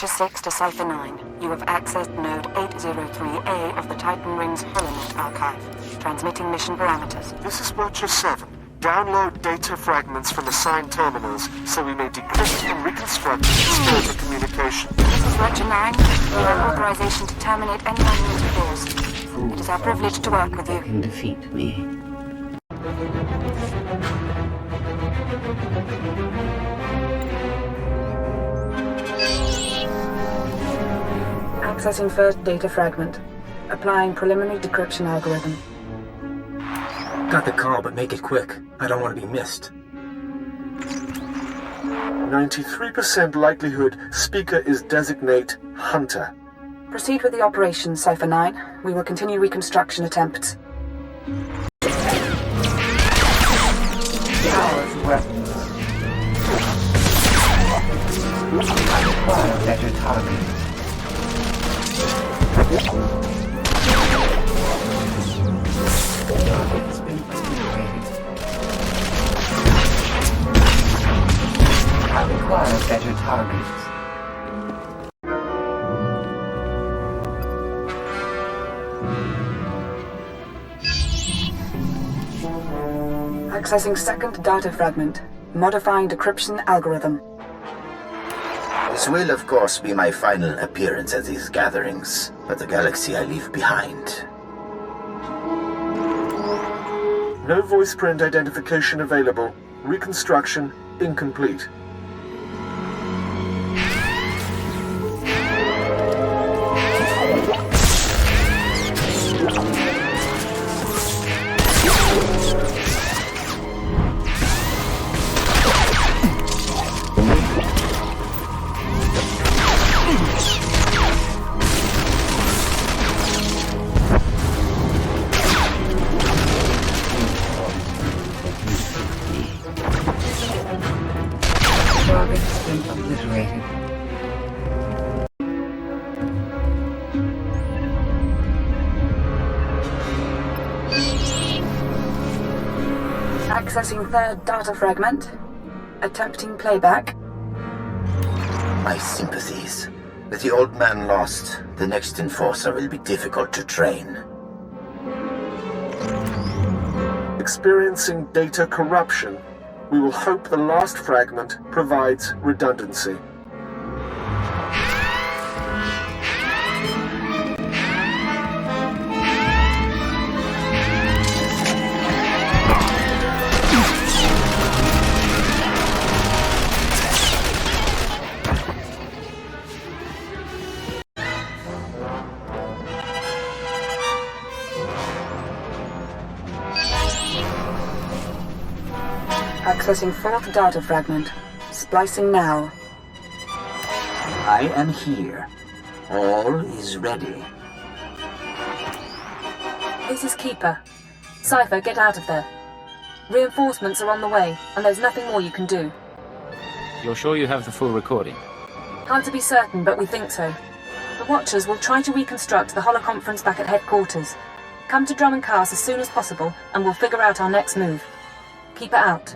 Watcher 6 to Cipher 9. You have accessed Node 803A of the Titan Rings Holonet archive. Transmitting mission parameters. This is Watcher 7. Download data fragments from assigned terminals so we may decrypt and reconstruct the communication. This is Watcher 9. You have authorization to terminate anyone who interferes. It is our privilege to work with you. Can defeat me. Accessing first data fragment. Applying preliminary decryption algorithm. Got the call, but make it quick. I don't want to be missed. 93% likelihood speaker is designate Hunter. Proceed with the operation, Cipher 9. We will continue reconstruction attempts. Better targets. Target's been obliterated. I require better targets. Accessing second data fragment. Modifying decryption algorithm. This will, of course, be my final appearance at these gatherings, but the galaxy I leave behind. No voice print identification available. Reconstruction incomplete. Target's been obliterated. Accessing third data fragment. Attempting playback. My sympathies. With the old man lost, the next enforcer will be difficult to train. Experiencing data corruption. We will hope the last fragment provides redundancy. Accessing fourth data fragment. Splicing now. I am here. All is ready. This is Keeper. Cipher, get out of there. Reinforcements are on the way, and there's nothing more you can do. You're sure you have the full recording? Hard to be certain, but we think so. The Watchers will try to reconstruct the holoconference back at headquarters. Come to Drum and Cast as soon as possible, and we'll figure out our next move. Keeper out.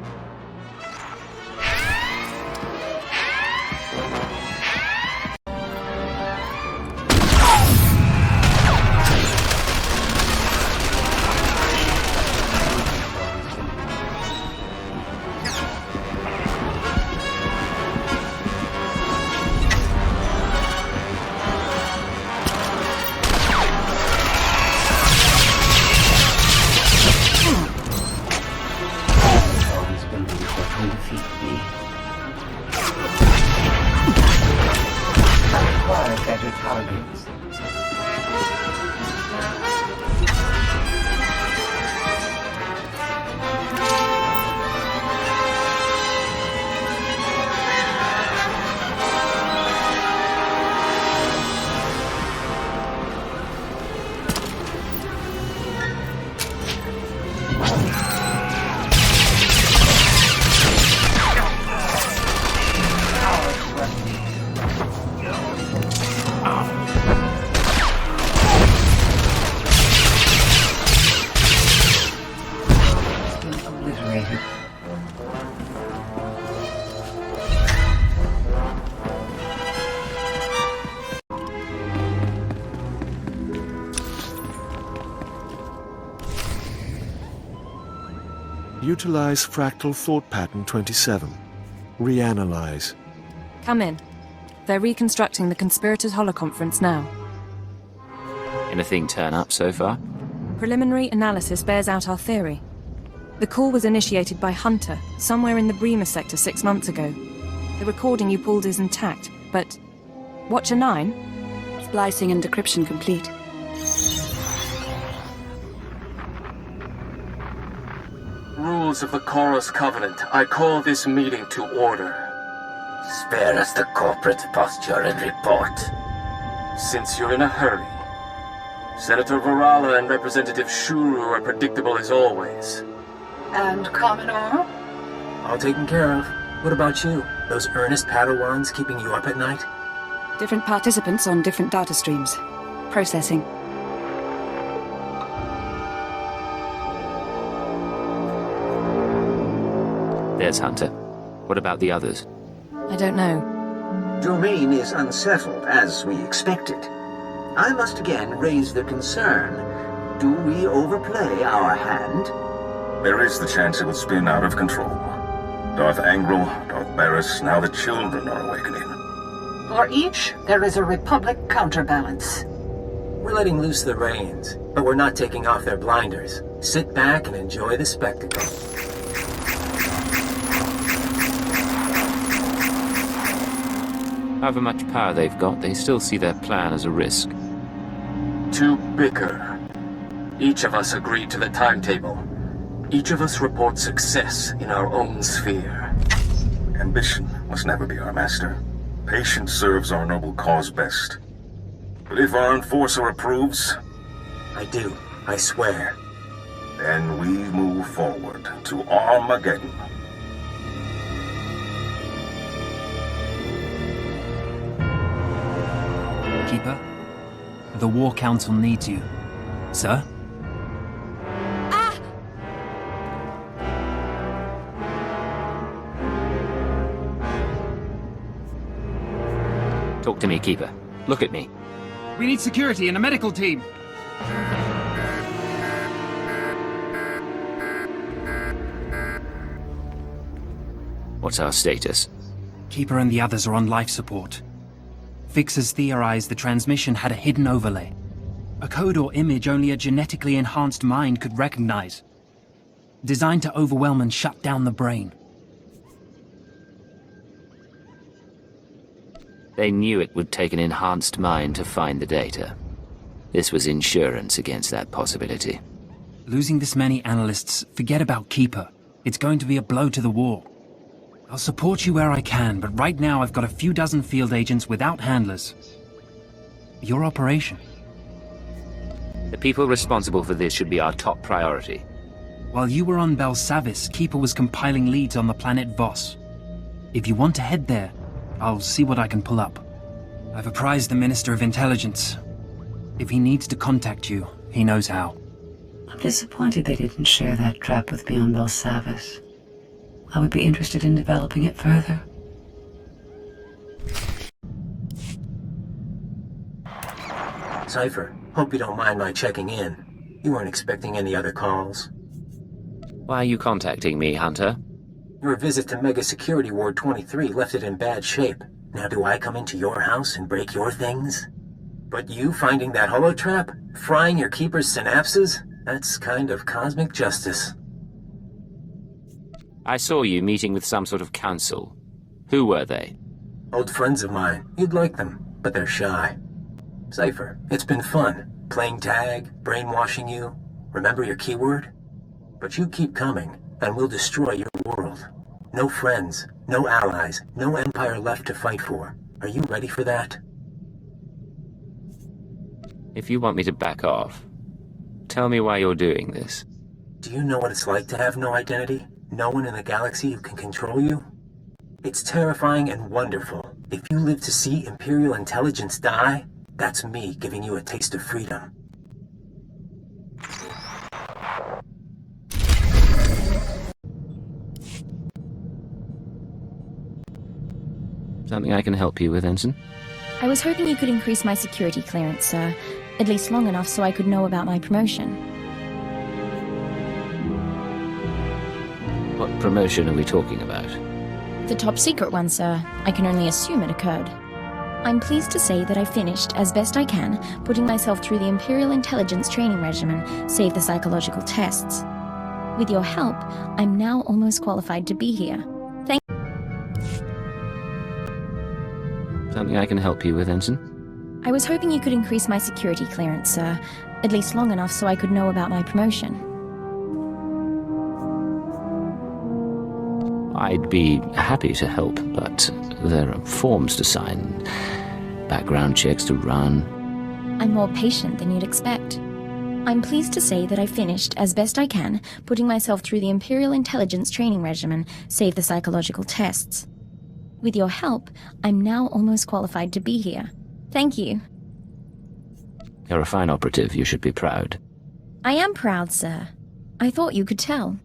Can defeat me. I require better targets. Obliterated. Utilize fractal thought pattern 27. Reanalyze. Come in. They're reconstructing the conspirators' holoconference now. Anything turn up so far? Preliminary analysis bears out our theory. The call was initiated by Hunter, somewhere in the Bremer sector 6 months ago. The recording you pulled is intact, but... Watcher 9? Splicing and decryption complete. Rules of the Chorus Covenant. I call this meeting to order. Spare us the corporate posture and report. Since you're in a hurry, Senator Varala and Representative Shuru are predictable as always. And Commodore? All taken care of. What about you? Those earnest Padawans keeping you up at night? Different participants on different data streams. Processing. There's Hunter. What about the others? I don't know. Domain is unsettled, as we expected. I must again raise the concern. Do we overplay our hand? There is the chance it will spin out of control. Darth Angral, Darth Barris, now the children are awakening. For each, there is a Republic counterbalance. We're letting loose the reins, but we're not taking off their blinders. Sit back and enjoy the spectacle. However much power they've got, they still see their plan as a risk. To bicker. Each of us agreed to the timetable. Each of us reports success in our own sphere. Ambition must never be our master. Patience serves our noble cause best. But if our enforcer approves... I do, I swear. Then we move forward to Armageddon. Keeper, the War Council needs you. Sir? Talk to me, Keeper. Look at me. We need security and a medical team. What's our status? Keeper and the others are on life support. Fixers theorized the transmission had a hidden overlay. A code or image only a genetically enhanced mind could recognize. Designed to overwhelm and shut down the brain. They knew it would take an enhanced mind to find the data. This was insurance against that possibility. Losing this many analysts, forget about Keeper. It's going to be a blow to the war. I'll support you where I can, but right now I've got a few dozen field agents without handlers. Your operation. The people responsible for this should be our top priority. While you were on Belsavis, Keeper was compiling leads on the planet Voss. If you want to head there, I'll see what I can pull up. I've apprised the Minister of Intelligence. If he needs to contact you, he knows how. I'm disappointed they didn't share that trap with me on Belsavis. I would be interested in developing it further. Cypher, hope you don't mind my checking in. You weren't expecting any other calls? Why are you contacting me, Hunter? Your visit to Mega Security Ward 23 left it in bad shape. Now do I come into your house and break your things? But you finding that holotrap? Frying your keeper's synapses? That's kind of cosmic justice. I saw you meeting with some sort of council. Who were they? Old friends of mine. You'd like them, but they're shy. Cypher, it's been fun. Playing tag, brainwashing you. Remember your keyword? But you keep coming, and we'll destroy your world. No friends, no allies, no empire left to fight for. Are you ready for that? If you want me to back off, tell me why you're doing this. Do you know what it's like to have no identity? No one in the galaxy who can control you? It's terrifying and wonderful. If you live to see Imperial intelligence die, that's me giving you a taste of freedom. Something I can help you with, Ensign? I was hoping you could increase my security clearance, sir. At least long enough so I could know about my promotion. What promotion are we talking about? The top secret one, sir. I can only assume it occurred. I'm pleased to say that I finished, as best I can, putting myself through the Imperial intelligence training regimen, save the psychological tests. With your help, I'm now almost qualified to be here. Thank you. Something I can help you with, Ensign? I was hoping you could increase my security clearance, sir. At least long enough so I could know about my promotion. I'd be happy to help, but there are forms to sign, background checks to run. I'm more patient than you'd expect. I'm pleased to say that I finished, as best I can, putting myself through the Imperial intelligence training regimen, save the psychological tests. With your help, I'm now almost qualified to be here. Thank you. You're a fine operative, you should be proud. I am proud, sir. I thought you could tell.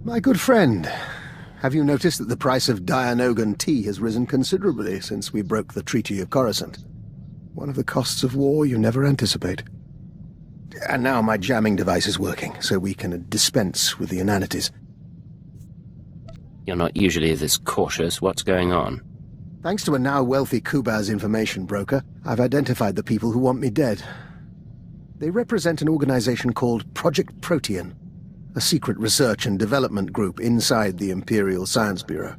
My good friend, have you noticed that the price of Dianogan tea has risen considerably since we broke the Treaty of Coruscant? One of the costs of war you never anticipate. And now my jamming device is working, so we can dispense with the inanities. You're not usually this cautious. What's going on? Thanks to a now wealthy Kubaz information broker, I've identified the people who want me dead. They represent an organization called Project Protean, a secret research and development group inside the Imperial Science Bureau.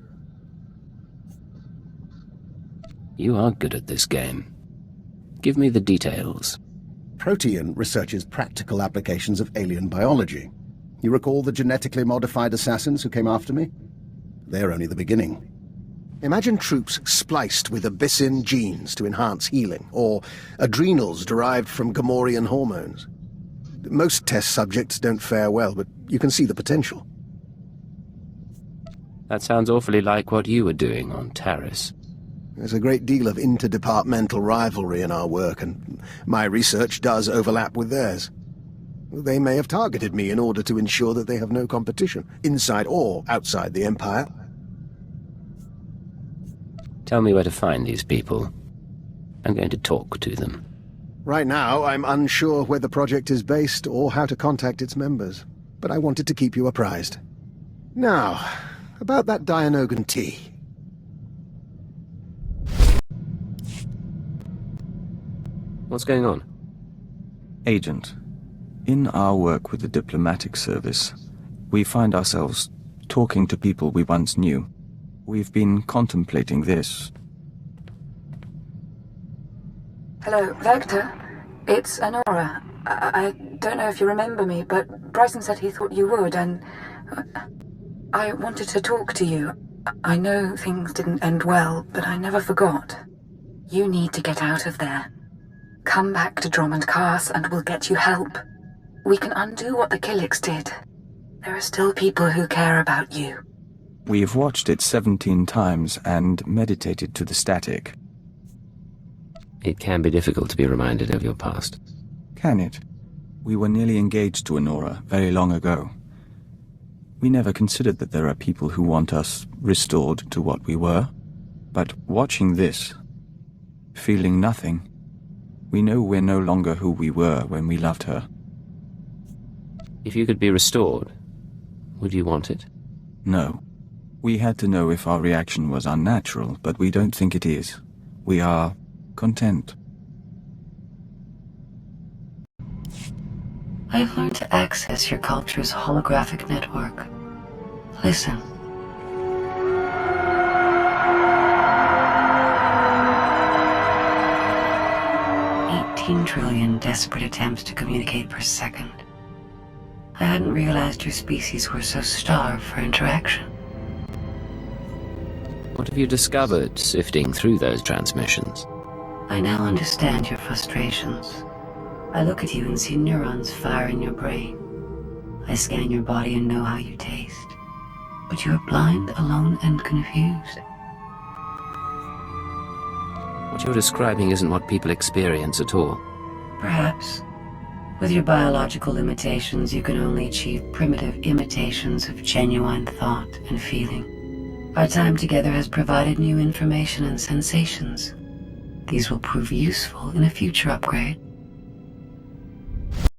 You are good at this game. Give me the details. Protean researches practical applications of alien biology. You recall the genetically modified assassins who came after me? They're only the beginning. Imagine troops spliced with Abyssin genes to enhance healing, or adrenals derived from Gamorrean hormones. Most test subjects don't fare well, but you can see the potential. That sounds awfully like what you were doing on Taris. There's a great deal of interdepartmental rivalry in our work, and my research does overlap with theirs. They may have targeted me in order to ensure that they have no competition, inside or outside the Empire. Tell me where to find these people. I'm going to talk to them. Right now, I'm unsure where the project is based or how to contact its members, but I wanted to keep you apprised. Now, about that Dianogan tea. What's going on? Agent, in our work with the diplomatic service, we find ourselves talking to people we once knew. We've been contemplating this. Hello, Vector. It's Honora. I don't know if you remember me, but Bryson said he thought you would, and I wanted to talk to you. I know things didn't end well, but I never forgot. You need to get out of there. Come back to Drummond Cars and we'll get you help. We can undo what the Killiks did. There are still people who care about you. We've watched it 17 times and meditated to the static. It can be difficult to be reminded of your past. Can it? We were nearly engaged to Honora very long ago. We never considered that there are people who want us restored to what we were. But watching this, feeling nothing, we know we're no longer who we were when we loved her. If you could be restored, would you want it? No. We had to know if our reaction was unnatural, but we don't think it is. We are content. I've learned to access your culture's holographic network. Listen. $18 trillion desperate attempts to communicate per second. I hadn't realized your species were so starved for interaction. What have you discovered sifting through those transmissions? I now understand your frustrations. I look at you and see neurons fire in your brain. I scan your body and know how you taste. But you are blind, alone, and confused. What you're describing isn't what people experience at all. Perhaps. With your biological limitations, you can only achieve primitive imitations of genuine thought and feeling. Our time together has provided new information and sensations. These will prove useful in a future upgrade.